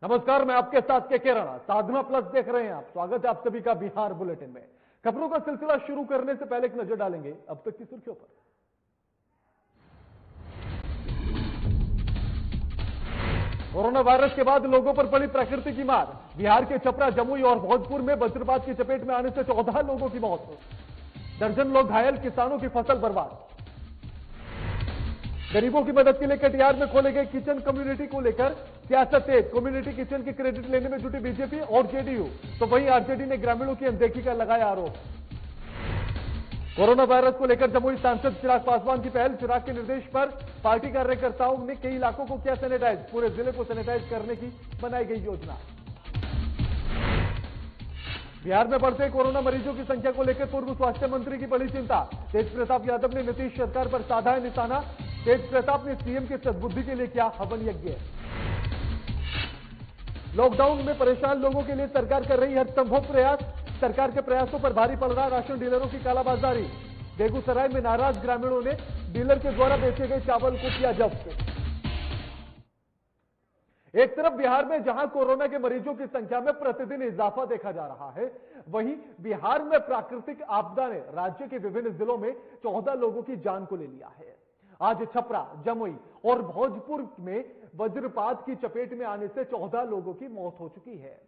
नमस्कार, मैं आपके साथ के राणा, साधना प्लस देख रहे हैं आप। स्वागत है आप सभी का बिहार बुलेटिन में। खबरों का सिलसिला शुरू करने से पहले एक नजर डालेंगे अब तक की सुर्खियों पर। कोरोना वायरस के बाद लोगों पर पड़ी प्रकृति की मार। बिहार के छपरा, जमुई और भोजपुर में वज्रपात की चपेट में आने से 14 लोगों की मौत, दर्जन लोग घायल, किसानों की फसल बर्बाद। गरीबों की मदद के लिए कटिहार में खोले गए किचन कम्युनिटी को लेकर सियासत तेज। कम्युनिटी किचन की क्रेडिट लेने में जुटी बीजेपी और जेडीयू, तो वहीं आरजेडी ने ग्रामीणों की अनदेखी का लगाया आरोप। कोरोना वायरस को लेकर जमुई सांसद चिराग पासवान की पहल। चिराग के निर्देश पर पार्टी कार्यकर्ताओं ने कई इलाकों को किया सैनिटाइज। पूरे जिले को सैनिटाइज करने की बनाई गई योजना। बिहार में बढ़ते कोरोना मरीजों की संख्या को लेकर पूर्व स्वास्थ्य मंत्री की बड़ी चिंता। तेज प्रताप यादव ने नीतीश सरकार पर साधा है निशाना। तेज प्रताप ने सीएम की सद्बुद्धि के लिए किया हवन यज्ञ। लॉकडाउन में परेशान लोगों के लिए सरकार कर रही हर संभव प्रयास। सरकार के प्रयासों पर भारी पड़ रहा राशन डीलरों की कालाबाजारी। बेगूसराय में नाराज ग्रामीणों ने डीलर के द्वारा बेचे गए चावल को किया जब्त। एक तरफ बिहार में जहां कोरोना के मरीजों की संख्या में प्रतिदिन इजाफा देखा जा रहा है, वहीं बिहार में प्राकृतिक आपदा ने राज्य के विभिन्न जिलों में 14 लोगों की जान को ले लिया है। आज छपरा, जमुई और भोजपुर में वज्रपात की चपेट में आने से 14 लोगों की मौत हो चुकी है।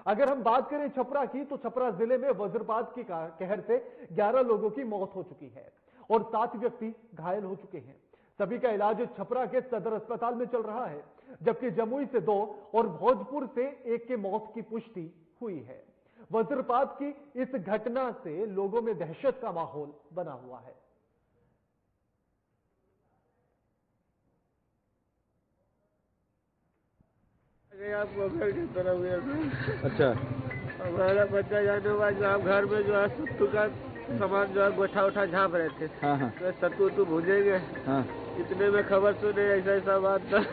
अगर हम बात करें छपरा की, तो छपरा जिले में वज्रपात की कहर से 11 लोगों की मौत हो चुकी है और 7 व्यक्ति घायल हो चुके हैं। सभी का इलाज छपरा के सदर अस्पताल में चल रहा है, जबकि जमुई से 2 और भोजपुर से 1 के मौत की पुष्टि हुई है। वज्रपात की इस घटना से लोगों में दहशत का माहौल बना हुआ है। आपको घर की तरफ हुआ था। अच्छा, हमारा बच्चा जाने के बाद जो आप घर में जो है सत्तू का सामान जो है गोठा उठा झाँप रहे थे। हाँ हाँ तो सत्तू तो भूजेंगे। हाँ। इतने में खबर सुने ऐसा ऐसा बात था। वो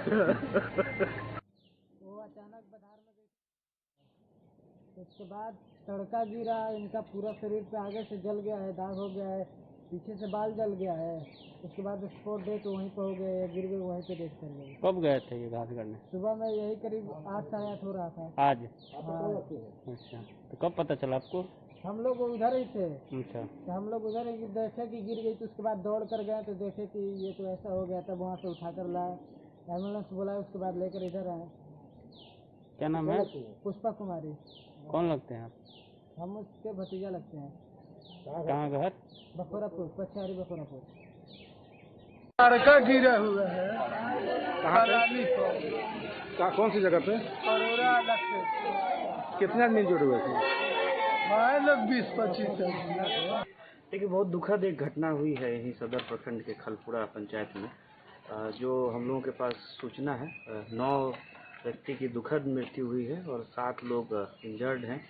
अचानक बधार में गई, उसके बाद तड़का गिरा, इनका पूरा शरीर पे आगे से जल गया है, दाग हो गया है, पीछे से बाल जल गया है। उसके बाद स्पॉट डेथ वहीं पर हो गए, गिर गए, वहीं पे डेथ कर गए। कब गए थे ये घास करने? सुबह में यही करीब 8 साढ़े 8 हो रहा था। आज? हाँ। अच्छा, तो कब पता चला आपको? हम लोग उधर ही थे। अच्छा, तो हम लोग उधर ही देखे कि गिर गई, तो उसके बाद दौड़ कर गए तो देखे कि ये तो ऐसा हो गया। तब वहाँ से उठा कर लाए, एम्बुलेंस बुलाए, उसके बाद लेकर इधर आए। क्या नाम है? पुष्पा कुमारी। कौन लगते हैं आप? हम उसके भतीजा लगते हैं। कहाँ घर? बखोरापुर, पछारी बखोरापुर। तड़का गिरा हुआ है। कहाँ पे? कौन सी जगह पे? कितने आदमी जुड़े हुए थे? लोग 20-25। देखिए, बहुत दुखद एक घटना हुई है यहीं सदर प्रखंड के खलपुरा पंचायत में। जो हम लोगों के पास सूचना है, 9 व्यक्ति की दुखद मृत्यु हुई है और 7 लोग इंजर्ड हैं।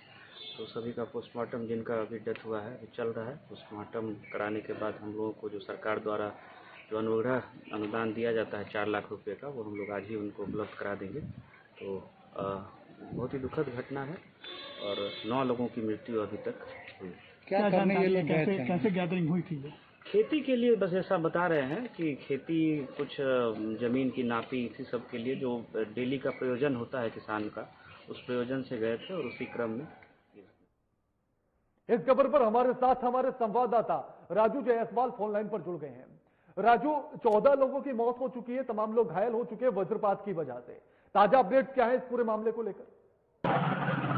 तो सभी का पोस्टमार्टम, जिनका अभी डेथ हुआ है, चल रहा है। पोस्टमार्टम कराने के बाद हम लोगों को जो सरकार द्वारा जो अनुग्रह अनुदान दिया जाता है 4 लाख रुपए का, वो हम लोग आज ही उनको उपलब्ध करा देंगे। तो बहुत ही दुखद घटना है और 9 लोगों की मृत्यु अभी तक हुई। क्या करने के लिए गए थे? कैसे गैदरिंग हुई थी? खेती के लिए बस ऐसा बता रहे हैं कि खेती, कुछ जमीन की नापी, इसी सब के लिए जो डेली का प्रयोजन होता है किसान का, उस प्रयोजन से गए थे और उसी क्रम में। इस खबर पर हमारे साथ हमारे संवाददाता राजू जायसवाल फोन लाइन पर जुड़ गए हैं। राजू, 14 लोगों की मौत हो चुकी है, तमाम लोग घायल हो चुके हैं वज्रपात की वजह से। ताजा अपडेट क्या है इस पूरे मामले को लेकर?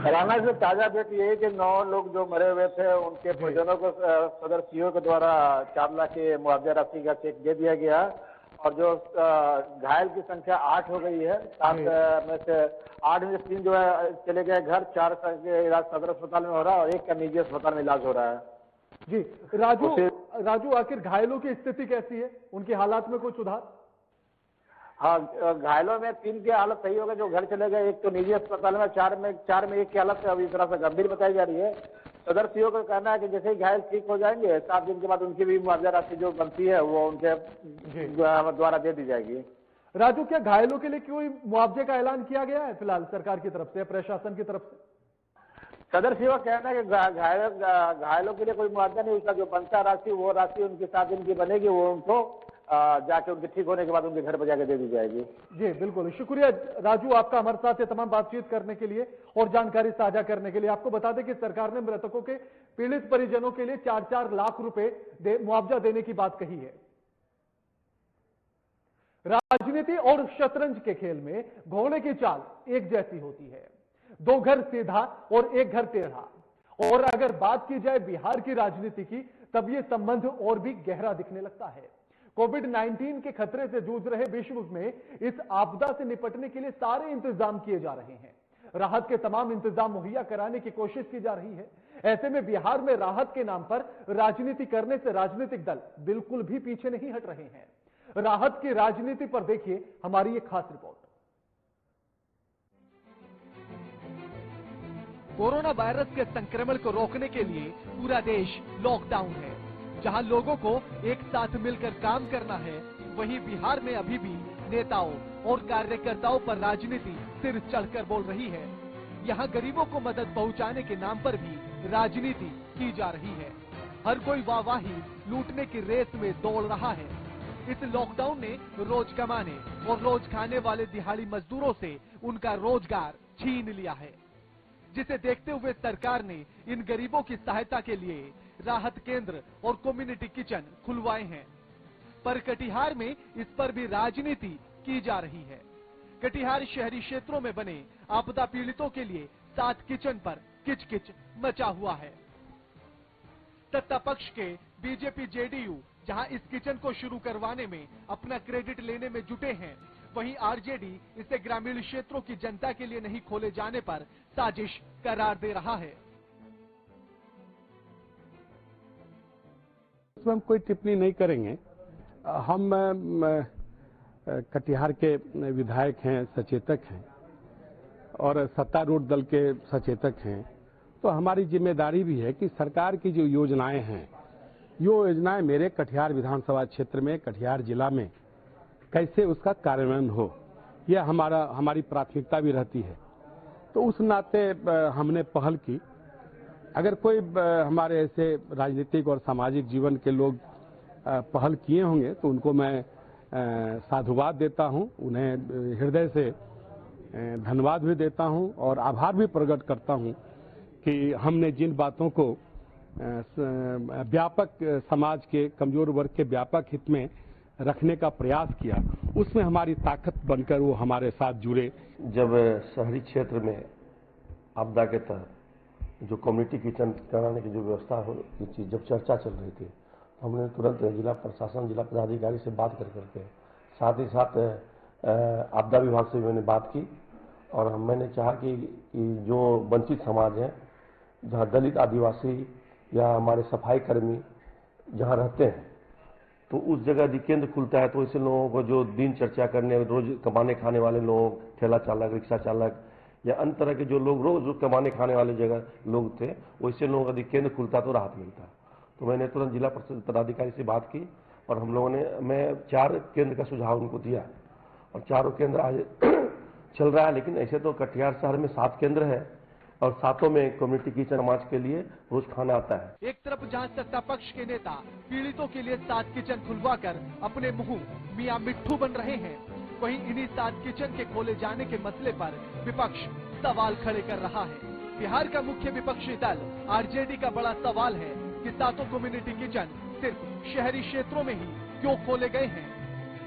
राना से ताजा अपडेट ये है कि 9 लोग जो मरे हुए थे, उनके परिजनों को सदर सीओ के द्वारा 4 लाख की मुआवजा राशि का चेक दे दिया गया और जो घायल की संख्या 8 हो गई है। 7 में से 8 में से 3 जो है चले गए घर, 4 का इलाज सदर अस्पताल में हो रहा है और 1 का निजी अस्पताल में इलाज हो रहा है। जी राजू, आखिर घायलों की स्थिति कैसी है? उनकी हालात में कोई सुधार? हाँ, घायलों में 3 की हालत सही हो गई, जो घर चले गए। 1 तो निजी अस्पताल में, 4 में 1 की हालत अभी इस तरह से गंभीर बताई जा रही है। सदर सीओ का कहना है कि जैसे ही घायल ठीक हो जाएंगे, 7 दिन के बाद उनकी भी मुआवजा राशि जो बनती है वो उनके द्वारा दे दी जाएगी। राजू, क्या घायलों के लिए कोई मुआवजे का ऐलान किया गया है फिलहाल सरकार की तरफ से, प्रशासन की तरफ से? सदर सीओ का कहना है कि घायलों के लिए कोई मुआवजा नहीं, उसका जो बनता राशि वो राशि उनकी 7 दिन की बनेगी, वो उनको जाके उनके ठीक होने के बाद उनके घर पर जाके दे दी जाएगी। जी बिल्कुल, शुक्रिया राजू आपका हमारे साथ ये तमाम बातचीत करने के लिए और जानकारी साझा करने के लिए। आपको बता दें कि सरकार ने मृतकों के पीड़ित परिजनों के लिए 4-4 लाख रुपए मुआवजा देने की बात कही है। राजनीति और शतरंज के खेल में घोड़े की चाल एक जैसी होती है, 2 घर सीधा और 1 घर टेढ़ा। और अगर बात की जाए बिहार की राजनीति की, तब यह संबंध और भी गहरा दिखने लगता है। कोविड-19 के खतरे से जूझ रहे विश्व में इस आपदा से निपटने के लिए सारे इंतजाम किए जा रहे हैं। राहत के तमाम इंतजाम मुहैया कराने की कोशिश की जा रही है। ऐसे में बिहार में राहत के नाम पर राजनीति करने से राजनीतिक दल बिल्कुल भी पीछे नहीं हट रहे हैं। राहत की राजनीति पर देखिए हमारी एक खास रिपोर्ट। कोरोना वायरस के संक्रमण को रोकने के लिए पूरा देश लॉकडाउन है। जहां लोगों को एक साथ मिलकर काम करना है, वहीं बिहार में अभी भी नेताओं और कार्यकर्ताओं पर राजनीति सिर चढ़कर बोल रही है। यहां गरीबों को मदद पहुंचाने के नाम पर भी राजनीति की जा रही है। हर कोई वाहवाही लूटने की रेस में दौड़ रहा है। इस लॉकडाउन ने रोज कमाने और रोज खाने वाले दिहाड़ी मजदूरों से उनका रोजगार छीन लिया है, जिसे देखते हुए सरकार ने इन गरीबों की सहायता के लिए राहत केंद्र और कम्युनिटी किचन खुलवाए हैं। पर कटिहार में इस पर भी राजनीति की जा रही है। कटिहार शहरी क्षेत्रों में बने आपदा पीड़ितों के लिए 7 किचन पर किचकिच मचा हुआ है। सत्ता पक्ष के बीजेपी जेडीयू जहां इस किचन को शुरू करवाने में अपना क्रेडिट लेने में जुटे हैं, वहीं आरजेडी इसे ग्रामीण क्षेत्रों की जनता के लिए नहीं खोले जाने पर साजिश करार दे रहा है। इसमें हम कोई टिप्पणी नहीं करेंगे। हम कटिहार के विधायक हैं, सचेतक हैं और सत्तारूढ़ दल के सचेतक हैं, तो हमारी जिम्मेदारी भी है कि सरकार की जो योजनाएं हैं, योजनाएं मेरे कटिहार विधानसभा क्षेत्र में, कटिहार जिला में कैसे उसका कार्यान्वयन हो, यह हमारी प्राथमिकता भी रहती है। तो उस नाते हमने पहल की। अगर कोई हमारे ऐसे राजनीतिक और सामाजिक जीवन के लोग पहल किए होंगे तो उनको मैं साधुवाद देता हूं, उन्हें हृदय से धन्यवाद भी देता हूं और आभार भी प्रकट करता हूं कि हमने जिन बातों को व्यापक समाज के कमजोर वर्ग के व्यापक हित में रखने का प्रयास किया, उसमें हमारी ताकत बनकर वो हमारे साथ जुड़े। जब शहरी क्षेत्र में आपदा के तहत जो कम्युनिटी किचन कराने की जो व्यवस्था हो, ये चीज़ जब चर्चा चल रही थी, तो हमने तुरंत जिला प्रशासन, जिला पदाधिकारी से बात करके साथ ही साथ आपदा विभाग से मैंने बात की और मैंने चाहा कि जो वंचित समाज है, जहाँ दलित, आदिवासी या हमारे सफाई कर्मी जहाँ रहते हैं, तो उस जगह यदि केंद्र खुलता है तो ऐसे लोगों को जो दिन चर्चा करने, रोज कमाने खाने वाले लोग, ठेला चालक, रिक्शा चालक या अन्य तरह के जो लोग रोज कमाने खाने वाले जगह लोग थे, वैसे लोगों का यदि केंद्र खुलता तो राहत मिलता। तो मैंने तुरंत जिला पदाधिकारी से बात की और हम लोगों ने, मैं 4 केंद्र का सुझाव उनको दिया और 4 केंद्र आज चल रहा है। लेकिन ऐसे तो कटिहार शहर में 7 केंद्र है और 7 में कम्युनिटी किचन समाज के लिए रोज खाना आता है। एक तरफ जहां सत्ता पक्ष के नेता पीड़ितों के लिए 7 किचन खुलवाकर अपने मुंह मियां मिट्ठू बन रहे हैं, वहीं इन्हीं 7 किचन के खोले जाने के मसले पर विपक्ष सवाल खड़े कर रहा है। बिहार का मुख्य विपक्षी दल आरजेडी का बड़ा सवाल है कि 7 कम्युनिटी किचन सिर्फ शहरी क्षेत्रों में ही क्यों खोले गए हैं।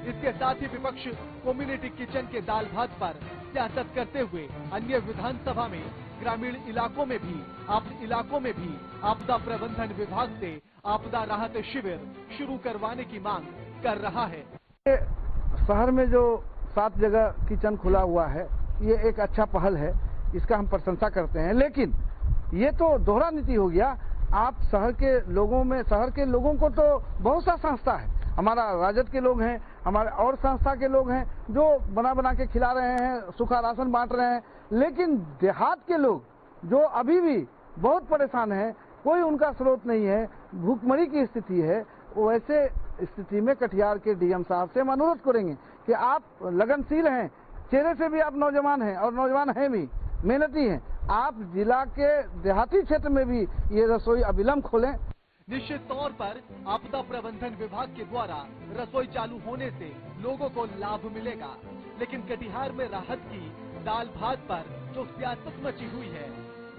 इसके साथ ही विपक्ष कम्युनिटी किचन के दाल भात पर सियासत करते हुए अन्य विधानसभा में ग्रामीण इलाकों में भी आपदा प्रबंधन विभाग से आपदा राहत शिविर शुरू करवाने की मांग कर रहा है। शहर में जो 7 जगह किचन खुला हुआ है, ये एक अच्छा पहल है, इसका हम प्रशंसा करते हैं। लेकिन ये तो दोहरा नीति हो गया। आप शहर के लोगों को तो बहुत सा संस्था है, हमारा राजद के लोग हैं, हमारे और संस्था के लोग हैं जो बना के खिला रहे हैं, सूखा राशन बांट रहे हैं। लेकिन देहात के लोग जो अभी भी बहुत परेशान हैं, कोई उनका स्रोत नहीं है, भूखमरी की स्थिति है, वैसे स्थिति में कटिहार के डीएम साहब से हम अनुरोध करेंगे कि आप लगनशील हैं, चेहरे से भी आप नौजवान हैं और नौजवान हैं भी, मेहनती हैं, आप जिला के देहाती क्षेत्र में भी ये रसोई अविलंब खोलें। निश्चित तौर पर आपदा प्रबंधन विभाग के द्वारा रसोई चालू होने से लोगों को लाभ मिलेगा, लेकिन कटिहार में राहत की दाल भात पर जो सियासत मची हुई है,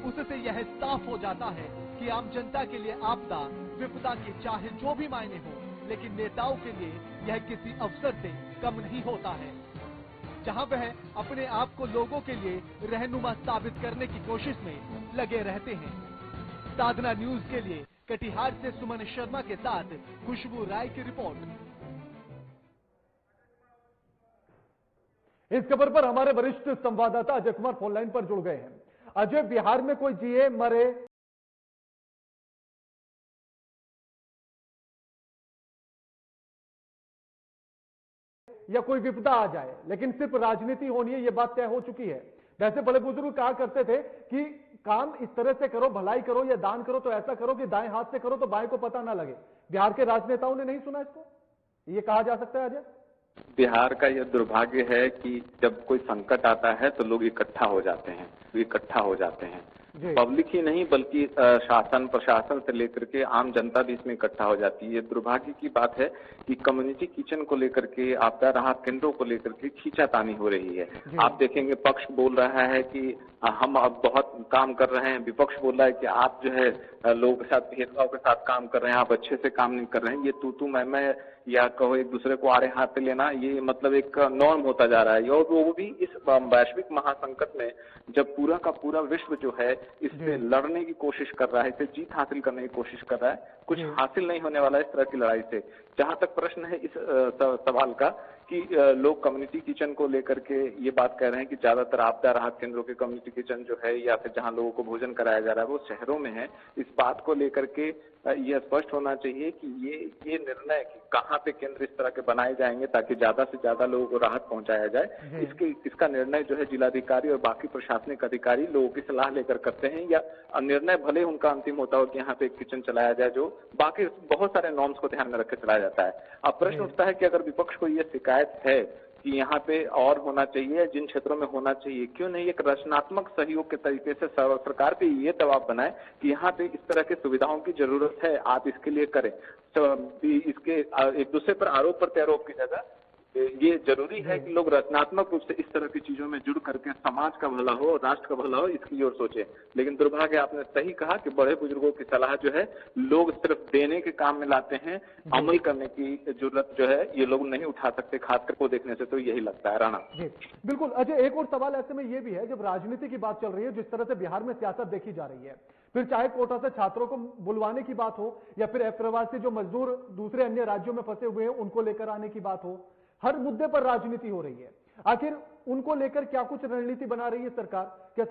उससे यह साफ हो जाता है कि आम जनता के लिए आपदा विपदा की चाहे जो भी मायने हो, लेकिन नेताओं के लिए यह किसी अवसर से कम नहीं होता है। जहां वह अपने आप को लोगों के लिए रहनुमा साबित करने की कोशिश में लगे रहते हैं। साधना न्यूज के लिए कटिहार से सुमन शर्मा के साथ खुशबू राय की रिपोर्ट। इस खबर पर हमारे वरिष्ठ संवाददाता अजय कुमार फोनलाइन पर जुड़ गए हैं। अजय, बिहार में कोई जिए मरे या कोई विपदा आ जाए, लेकिन सिर्फ राजनीति होनी है, यह बात तय हो चुकी है। वैसे बड़े बुजुर्ग कहा करते थे कि काम इस तरह से करो, भलाई करो या दान करो तो ऐसा करो कि दाएं हाथ से करो तो बाएं को पता ना लगे। बिहार के राजनेताओं ने नहीं सुना इसको, ये कहा जा सकता है अजय? बिहार का यह दुर्भाग्य है कि जब कोई संकट आता है तो लोग इकट्ठा हो जाते हैं। पब्लिक ही नहीं बल्कि शासन प्रशासन से लेकर के आम जनता भी इसमें इकट्ठा हो जाती है। ये दुर्भाग्य की बात है कि कम्युनिटी किचन को लेकर के, आपदा राहत केंद्रों को लेकर के खींचातानी हो रही है। आप देखेंगे पक्ष बोल रहा है कि हम अब बहुत काम कर रहे हैं, विपक्ष बोल रहा है कि आप जो है लोगों के साथ भेदभाव के साथ काम कर रहे हैं, आप अच्छे से काम नहीं कर रहे हैं। ये तू मैं या कहो एक दूसरे को आड़े हाथ पे लेना, ये मतलब एक नॉर्म होता जा रहा है। और वो भी इस वैश्विक महासंकट में जब पूरा का पूरा विश्व जो है इससे लड़ने की कोशिश कर रहा है, इसे जीत हासिल करने की कोशिश कर रहा है। कुछ हासिल नहीं होने वाला है इस तरह की लड़ाई से। जहां तक प्रश्न है इस सवाल का कि लोग कम्युनिटी किचन को लेकर के ये बात कह रहे हैं कि ज्यादातर आपदा राहत केंद्रों के कम्युनिटी किचन जो है या फिर जहां लोगों को भोजन कराया जा रहा है वो शहरों में है। इस बात को लेकर के ये स्पष्ट होना चाहिए कि ये निर्णय कि कहाँ पे केंद्र इस तरह के बनाए जाएंगे ताकि ज्यादा से ज्यादा लोगों को राहत पहुंचाया जाए, इसका निर्णय जो है जिलाधिकारी और बाकी प्रशासनिक अधिकारी लोगों की सलाह लेकर करते हैं, या निर्णय भले उनका अंतिम होता हो कि यहाँ पे एक किचन चलाया जाए जो बाकी बहुत सारे नॉर्म्स को ध्यान में रख के चलाया जाता है। अब प्रश्न उठता है कि अगर विपक्ष को ये शिकायत है कि यहाँ पे और होना चाहिए, जिन क्षेत्रों में होना चाहिए, क्यों नहीं एक रचनात्मक सहयोग के तरीके से सरकार पे ये दबाव बनाए कि यहाँ पे इस तरह की सुविधाओं की जरूरत है, आप इसके लिए करें। तो इसके एक दूसरे पर आरोप प्रत्यारोप की जगह ये जरूरी है कि लोग रचनात्मक रूप से इस तरह की चीजों में जुड़ करके समाज का भला हो, राष्ट्र का भला हो, इसकी ओर सोचे। लेकिन दुर्भाग्य, आपने सही कहा कि बड़े बुजुर्गों की सलाह जो है लोग सिर्फ देने के काम में लाते हैं, अमल करने की जरूरत जो है ये लोग नहीं उठा सकते। खासकर को देखने से तो यही लगता है। राणा जी बिल्कुल। अजय, एक और सवाल ऐसे में ये भी है, जब राजनीति की बात चल रही है, जिस तरह से बिहार में सियासत देखी जा रही है, फिर चाहे कोटा से छात्रों को बुलवाने की बात हो या फिर प्रवासी जो मजदूर दूसरे अन्य राज्यों में फंसे हुए हैं उनको लेकर आने की बात हो, हर मुद्दे पर राजनीति हो रही है। आखिर उनको लेकर क्या कुछ रणनीति बना रही है सरकार? क्या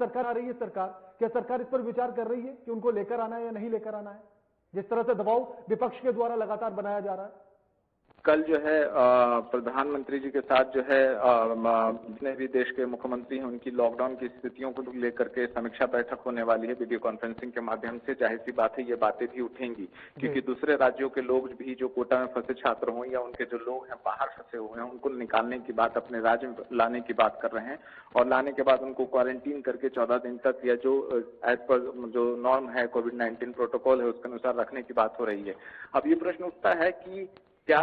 सरकार इस पर विचार कर रही है कि उनको लेकर आना है या नहीं लेकर आना है, जिस तरह से दबाव विपक्ष के द्वारा लगातार बनाया जा रहा है? कल जो है प्रधानमंत्री जी के साथ जो है जितने भी देश के मुख्यमंत्री हैं उनकी लॉकडाउन की स्थितियों को लेकर के समीक्षा बैठक होने वाली है वीडियो कॉन्फ्रेंसिंग के माध्यम से। जाहिर सी बात है ये बातें भी उठेंगी, क्योंकि दूसरे राज्यों के लोग भी जो कोटा में फंसे छात्र हों या उनके जो लोग हैं बाहर फंसे हुए हैं उनको निकालने की बात, अपने राज्य में लाने की बात कर रहे हैं, और लाने के बाद उनको क्वारंटीन करके 14 दिन तक या जो एज पर जो नॉर्म है कोविड-19 प्रोटोकॉल है उसके अनुसार रखने की बात हो रही है। अब ये प्रश्न उठता है कि क्या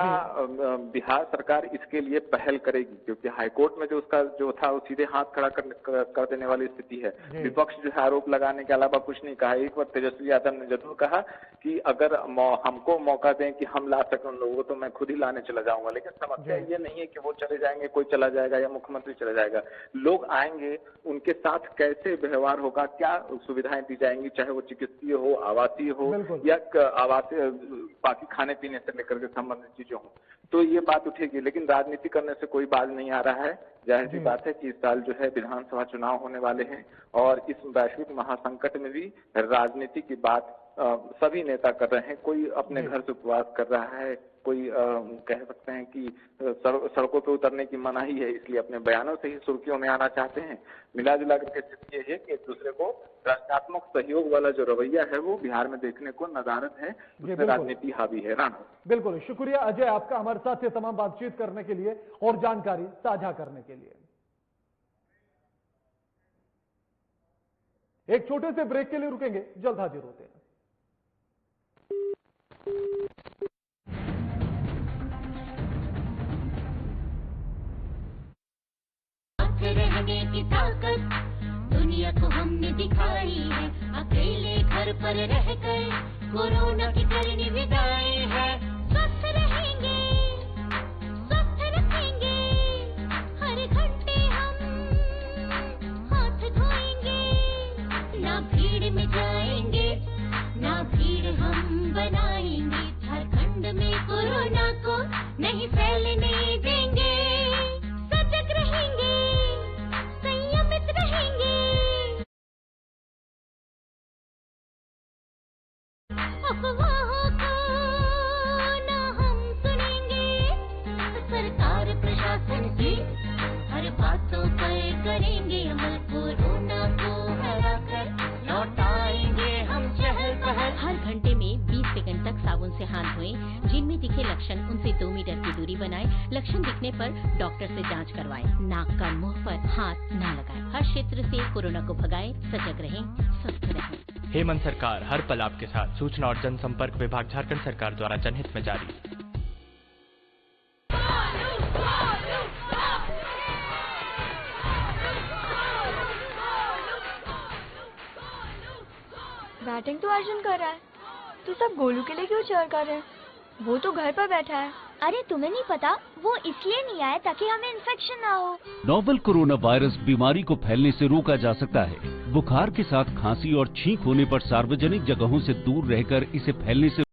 बिहार सरकार इसके लिए पहल करेगी, क्योंकि हाईकोर्ट में जो उसका जो था वो सीधे हाथ खड़ा कर देने वाली स्थिति है। विपक्ष जो है आरोप लगाने के अलावा कुछ नहीं कहा। एक बार तेजस्वी यादव ने जरूर कहा कि अगर हमको मौका दें कि हम ला सकें उन लोगों को तो मैं खुद ही लाने चला जाऊंगा, लेकिन समस्या ये नहीं है कि वो चले जाएंगे, कोई चला जाएगा या मुख्यमंत्री चला जाएगा। लोग आएंगे, उनके साथ कैसे व्यवहार होगा, क्या सुविधाएं दी जाएंगी, चाहे वो चिकित्सीय हो, आवासीय हो या आवासीय बाकी खाने पीने से लेकर के संबंधित चीजें हों, तो ये बात उठेगी। लेकिन राजनीति करने से कोई बाज नहीं आ रहा है। जाहिर सी बात है कि इस साल जो है विधानसभा चुनाव होने वाले हैं और इस वैश्विक महासंकट में भी राजनीति की बात सभी नेता कर रहे हैं। कोई अपने घर से उपवास कर रहा है, कोई कह सकते हैं कि सड़कों पे उतरने की मनाही है, इसलिए अपने बयानों से ही सुर्खियों में आना चाहते हैं। मिला जुला करके स्थिति ये है कि एक दूसरे को रचनात्मक सहयोग वाला जो रवैया है वो बिहार में देखने को नदारद है, उसमें राजनीति हावी है। राणा बिल्कुल, शुक्रिया अजय आपका हमारे साथ ये तमाम बातचीत करने के लिए और जानकारी साझा करने के लिए। एक छोटे से ब्रेक के लिए रुकेंगे, जल्द हाजिर होते हैं। रहने की ताकत दुनिया को हमने दिखाई है। अकेले घर पर रहकर कोरोना की करनी विदाई है। स्वस्थ रहेंगे, स्वस्थ रखेंगे, हर घंटे हम हाथ धोएंगे। ना भीड़ में जाएंगे, ना भीड़ हम बनाएंगे। झारखंड में कोरोना को नहीं फैलने देंगे। सजग रहेंगे, संयमित रहेंगे, अफवाहों को ना हम सुनेंगे। सरकार प्रशासन की हर बातों पर करेंगे अमल। कोरोना को हराकर लौटाएंगे हम चहल पहल। हर घंटे में 20 सेकंड तक साबुन से हाथ धोएं। जिनमें दिखे लक्षण उनसे 2 मीटर की दूरी बनाएं। लक्षण दिखने पर डॉक्टर से जांच करवाएं। नाक कान मुंह पर हाथ न लगाएं। हर क्षेत्र से कोरोना को भगाएं। सजग रहें, स्वस्थ रहें। हेमंत सरकार हर पल आपके साथ। सूचना और जनसंपर्क विभाग झारखंड सरकार द्वारा जनहित में जारी। बैटिंग तो अर्जुन कर रहा है, तो सब गोलू के लिए क्यों चीयर कर रहे हैं? वो तो घर पर बैठा है। अरे तुम्हें नहीं पता, वो इसलिए नहीं आया ताकि हमें इन्फेक्शन ना हो। नोवेल कोरोना वायरस बीमारी को फैलने से रोका जा सकता है। बुखार के साथ खांसी और छींक होने पर सार्वजनिक जगहों से दूर रहकर इसे फैलने से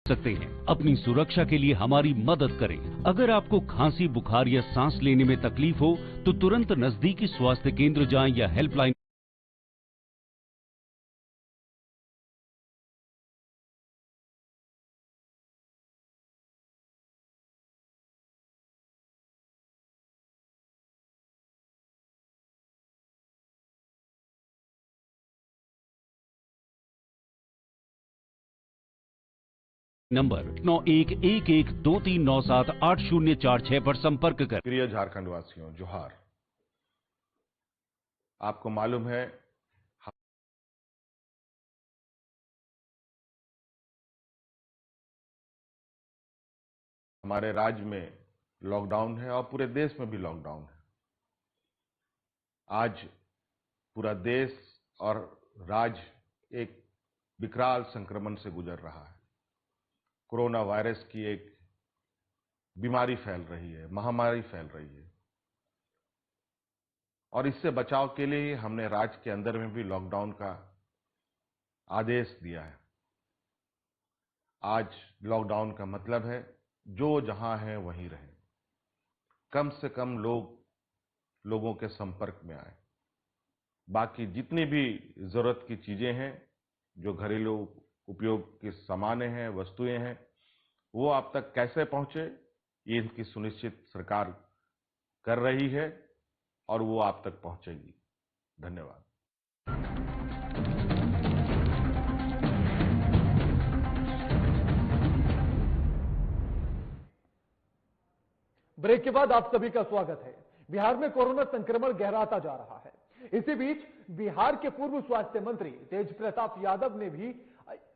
सकते हैं। अपनी सुरक्षा के लिए हमारी मदद करें। अगर आपको खांसी, बुखार या सांस लेने में तकलीफ हो तो तुरंत नजदीकी स्वास्थ्य केंद्र जाएं या हेल्पलाइन नंबर 911123978046 पर संपर्क कर। प्रिय झारखंड वासियों, जोहार। आपको मालूम है हमारे राज्य में लॉकडाउन है और पूरे देश में भी लॉकडाउन है। आज पूरा देश और राज्य एक विकराल संक्रमण से गुजर रहा है। कोरोना वायरस की एक बीमारी फैल रही है, महामारी फैल रही है, और इससे बचाव के लिए हमने राज्य के अंदर में भी लॉकडाउन का आदेश दिया है। आज लॉकडाउन का मतलब है जो जहां है वहीं रहे, कम से कम लोगों के संपर्क में आए। बाकी जितनी भी जरूरत की चीजें हैं, जो घरेलू उपयोग के सामान हैं, वस्तुएं हैं, वो आप तक कैसे पहुंचे, ये इनकी सुनिश्चित सरकार कर रही है और वो आप तक पहुंचेगी। धन्यवाद। ब्रेक के बाद आप सभी का स्वागत है। बिहार में कोरोना संक्रमण गहराता जा रहा है। इसी बीच बिहार के पूर्व स्वास्थ्य मंत्री तेज प्रताप यादव ने भी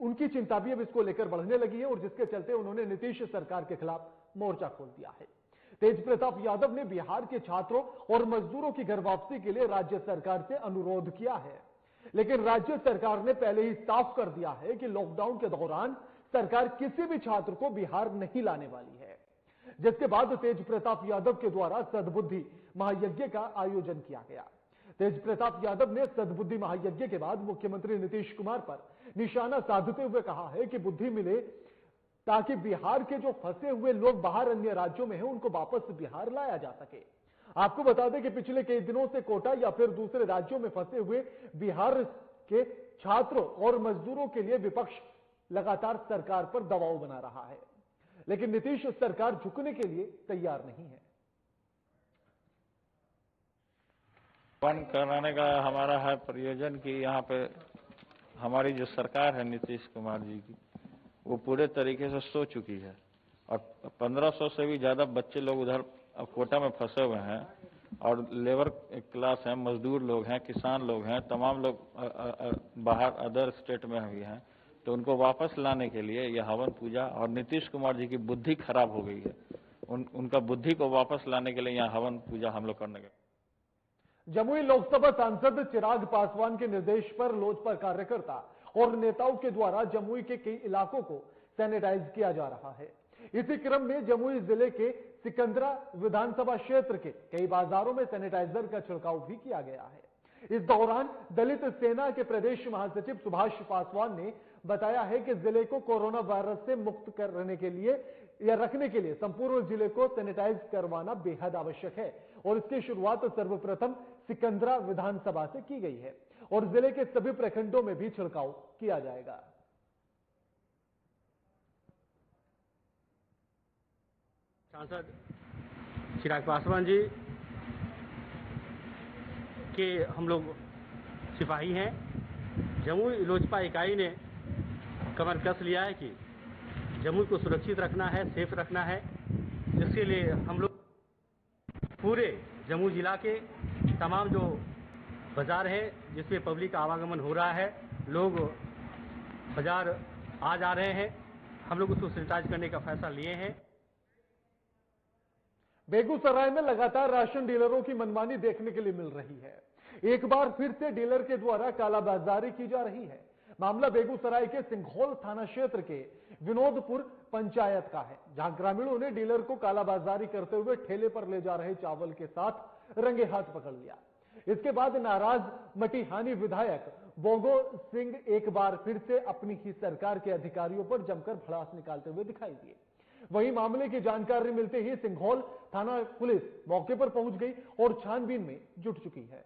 उनकी चिंता भी अब इसको लेकर बढ़ने लगी है और जिसके चलते उन्होंने नीतीश सरकार के खिलाफ मोर्चा खोल दिया है। तेज प्रताप यादव ने बिहार के छात्रों और मजदूरों की घर वापसी के लिए राज्य सरकार से अनुरोध किया है, लेकिन राज्य सरकार ने पहले ही साफ कर दिया है कि लॉकडाउन के दौरान सरकार किसी भी छात्र को बिहार नहीं लाने वाली है। जिसके बाद तेज प्रताप यादव के द्वारा सद्बुद्धि महायज्ञ का आयोजन किया गया। तेज प्रताप यादव ने सद्बुद्धि महायज्ञ के बाद मुख्यमंत्री नीतीश कुमार पर निशाना साधते हुए कहा है कि बुद्धि मिले ताकि बिहार के जो फंसे हुए लोग बाहर अन्य राज्यों में हैं उनको वापस बिहार लाया जा सके। आपको बता दें कि पिछले कई दिनों से कोटा या फिर दूसरे राज्यों में फंसे हुए बिहार के छात्रों और मजदूरों के लिए विपक्ष लगातार सरकार पर दबाव बना रहा है, लेकिन नीतीश सरकार झुकने के लिए तैयार नहीं है। बंद कराने का हमारा है प्रयोजन कि यहाँ पे हमारी जो सरकार है नीतीश कुमार जी की, वो पूरे तरीके से सो चुकी है और 1500 से भी ज्यादा बच्चे लोग उधर कोटा में फंसे हुए हैं और लेबर क्लास हैं, मजदूर लोग हैं, किसान लोग हैं, तमाम लोग बाहर अदर स्टेट में भी हैं। तो उनको वापस लाने के लिए यह हवन पूजा और नीतीश कुमार जी की बुद्धि खराब हो गई है, उनका बुद्धि को वापस लाने के लिए यहाँ हवन पूजा हम लोग करने गए। जमुई लोकसभा सांसद चिराग पासवान के निर्देश पर लोजपा कार्यकर्ता और नेताओं के द्वारा जमुई के कई इलाकों को सैनिटाइज किया जा रहा है। इसी क्रम में जमुई जिले के सिकंदरा विधानसभा क्षेत्र के कई बाजारों में सैनिटाइजर का छिड़काव भी किया गया है। इस दौरान दलित सेना के प्रदेश महासचिव सुभाष पासवान ने बताया है कि जिले को कोरोना वायरस से मुक्त करने के लिए या रखने के लिए संपूर्ण जिले को सैनिटाइज करवाना बेहद आवश्यक है और इसकी शुरुआत सर्वप्रथम सिकंदरा विधानसभा से की गई है और जिले के सभी प्रखंडों में भी छिड़काव किया जाएगा। सांसद चिराग पासवान जी के हम लोग सिपाही हैं। जमुई लोजपा इकाई ने कमर कस लिया है कि जमुई को सुरक्षित रखना है, सेफ रखना है। जिसके लिए हम लोग पूरे जमुई जिला के तमाम जो बाजार है जिसमें पब्लिक का आवागमन हो रहा है, लोग बाजार आ जा रहे हैं, हम लोग उसको सैनिटाइज करने का फैसला लिए हैं। बेगूसराय में लगातार राशन डीलरों की मनमानी देखने के लिए मिल रही है। एक बार फिर से डीलर के द्वारा कालाबाजारी की जा रही है। मामला बेगूसराय के सिंघोल थाना क्षेत्र के विनोदपुर पंचायत का है, जहां ग्रामीणों ने डीलर को कालाबाजारी करते हुए ठेले पर ले जा रहे चावल के साथ रंगे हाथ पकड़ लिया। इसके बाद नाराज मटिहानी विधायक बोगो सिंह एक बार फिर से अपनी ही सरकार के अधिकारियों पर जमकर भड़ास निकालते हुए दिखाई दिए। वहीं मामले की जानकारी मिलते ही सिंघोल थाना पुलिस मौके पर पहुंच गई और छानबीन में जुट चुकी है।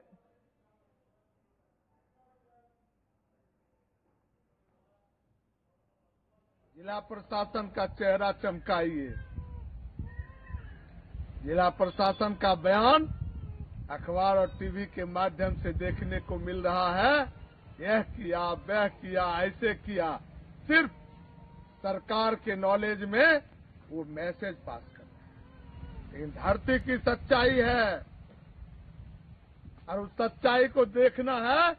जिला प्रशासन का चेहरा चमकाइए। जिला प्रशासन का बयान अखबार और टीवी के माध्यम से देखने को मिल रहा है। यह किया, वह किया, ऐसे किया, सिर्फ सरकार के नॉलेज में वो मैसेज पास कर रहे हैं। लेकिन धरती की सच्चाई है और उस सच्चाई को देखना है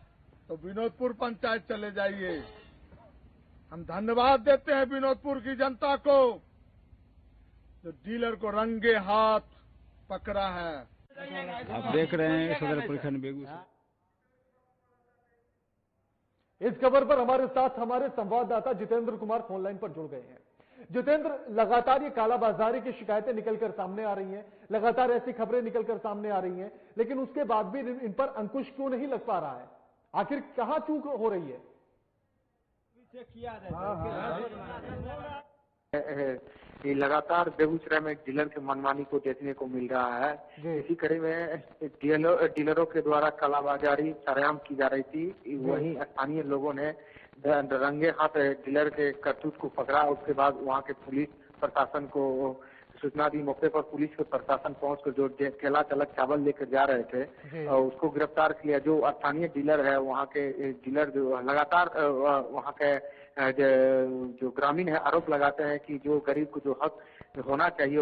तो विनोदपुर पंचायत चले जाइए। हम धन्यवाद देते हैं विनोदपुर की जनता को जो डीलर को रंगे हाथ पकड़ा है। आप देख रहे हैं सदर प्रखंड बेगूसराय। इस खबर पर हमारे साथ हमारे संवाददाता जितेंद्र कुमार फोन लाइन पर जुड़ गए हैं। जितेंद्र, लगातार ये कालाबाजारी की शिकायतें निकलकर सामने आ रही हैं, लगातार ऐसी खबरें निकलकर सामने आ रही हैं, लेकिन उसके बाद भी इन पर अंकुश क्यों नहीं लग पा रहा है? आखिर कहां चूक हो रही है? ये लगातार बेगूसराय में डीलर के मनमानी को देखने को मिल रहा है। इसी कड़ी में डीलरों के द्वारा कालाबाजारी सरेआम की जा रही थी। वहीं स्थानीय लोगों ने रंगे हाथ डीलर के करतूत को पकड़ा। उसके बाद वहां के पुलिस प्रशासन को सूचना दी। मौके पर पुलिस के प्रशासन पहुंचकर जो ठेला चालक चावल लेकर जा रहे थे और उसको गिरफ्तार किया। जो स्थानीय डीलर है, वहाँ के डीलर जो लगातार वहाँ के जो ग्रामीण है आरोप लगाते हैं कि जो गरीब को जो हक होना चाहिए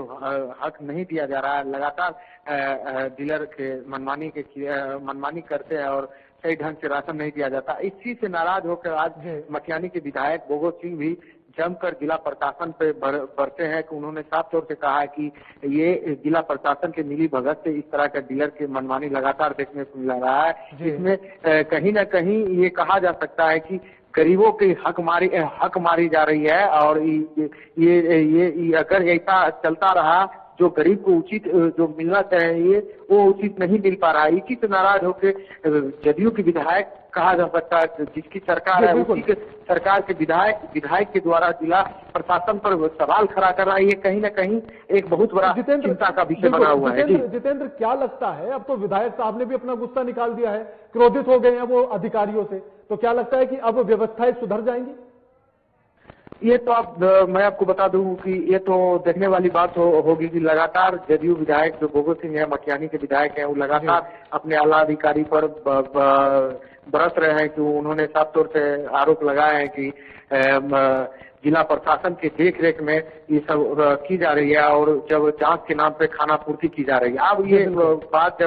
हक नहीं दिया जा रहा है। लगातार डीलर के मनमानी करते हैं और सही ढंग से राशन नहीं दिया जाता। इस चीज से नाराज होकर आज मटिहानी के विधायक बोगो सिंह भी जमकर जिला प्रशासन पे बढ़ते हैं कि उन्होंने साफ तौर से कहा है कि ये जिला प्रशासन के मिली भगत से इस तरह का डीलर के मनमानी लगातार देखने को मिल रहा है। इसमें कहीं न कहीं ये कहा जा सकता है कि गरीबों की हक मारी जा रही है और ये अगर ऐसा चलता रहा जो गरीब को उचित जो मिलना चाहिए वो उचित नहीं मिल पा रहा है। इसी से नाराज होकर जदयू के विधायक कहा जा सकता है, जिसकी सरकार है उसी के सरकार के विधायक के द्वारा जिला प्रशासन पर सवाल खड़ा कर रहा है। ये कहीं ना कहीं एक बहुत बड़ा चिंता का विषय बना हुआ है। जितेंद्र, क्या लगता है, अब तो विधायक साहब ने भी अपना गुस्सा निकाल दिया है, क्रोधित हो गए हैं वो अधिकारियों से, तो क्या लगता है कि अब व्यवस्थाएं सुधर जाएंगी? ये तो मैं आपको बता दूं कि ये तो देखने वाली बात होगी कि लगातार जदयू विधायक जो गोगो सिंह है, मटियानी के विधायक हैं, वो लगातार अपने आला अधिकारी पर बरस रहे हैं कि उन्होंने साफ तौर से आरोप लगाए हैं कि जिला प्रशासन के देख रेख में ये सब की जा रही है और जब जांच के नाम पे खाना पूर्ति की जा रही है। अब ये बात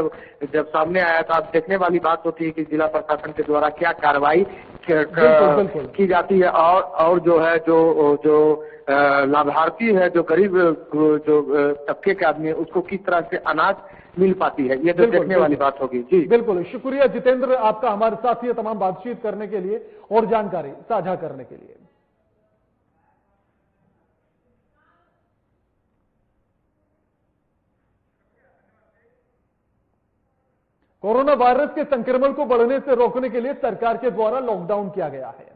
जब सामने आया तो अब देखने वाली बात होती है कि जिला प्रशासन के द्वारा क्या कार्रवाई की जाती है और जो है जो लाभार्थी है, जो गरीब जो तबके के आदमी है, उसको किस तरह से अनाज मिल पाती है, ये तो देखने वाली बात होगी। जी बिल्कुल, शुक्रिया जितेंद्र आपका हमारे साथ ये तमाम बातचीत करने के लिए और जानकारी साझा करने के लिए। कोरोना वायरस के संक्रमण को बढ़ने से रोकने के लिए सरकार के द्वारा लॉकडाउन किया गया है।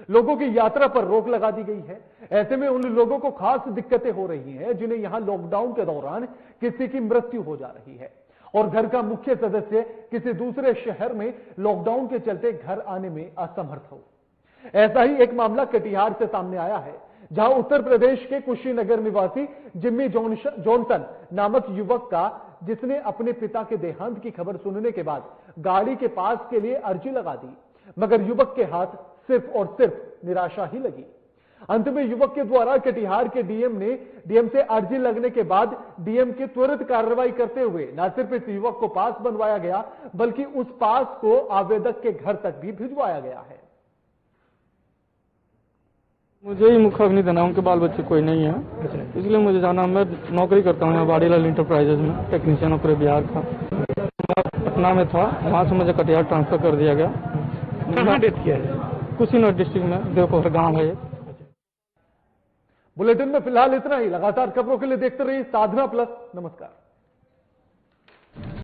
लोगों की यात्रा पर रोक लगा दी गई है। ऐसे में उन लोगों को खास दिक्कतें हो रही हैं जिन्हें यहां लॉकडाउन के दौरान किसी की मृत्यु हो जा रही है और घर का मुख्य सदस्य किसी दूसरे शहर में लॉकडाउन के चलते घर आने में असमर्थ हो। ऐसा ही एक मामला कटिहार से सामने आया है, जहां उत्तर प्रदेश के कुशीनगर निवासी जिम्मी जॉनसन नामक युवक का, जिसने अपने पिता के देहांत की खबर सुनने के बाद गाड़ी के पास के लिए अर्जी लगा दी, मगर युवक के हाथ सिर्फ और सिर्फ निराशा ही लगी। अंत में युवक के द्वारा कटिहार के डीएम से अर्जी लगने के बाद डीएम की त्वरित कार्रवाई करते हुए न सिर्फ इस युवक को पास बनवाया गया, बल्कि उस पास को आवेदक के घर तक भी भिजवाया गया है। मुझे ही मुख्य अग्नि देना, उनके बाल बच्चे कोई नहीं है, इसलिए मुझे जाना। मैं नौकरी करता हूँ वाड़ीलाल इंटरप्राइजेज में, टेक्नीशियन पूरे बिहार का। पटना में था, वहाँ से मुझे कटिहार ट्रांसफर कर दिया गया। कहाँ डेथ किया है? कुशीनगर डिस्ट्रिक्ट में देवकोहर गांव है। बुलेटिन में फिलहाल इतना ही। लगातार खबरों के लिए देखते रहिए साधना प्लस। नमस्कार।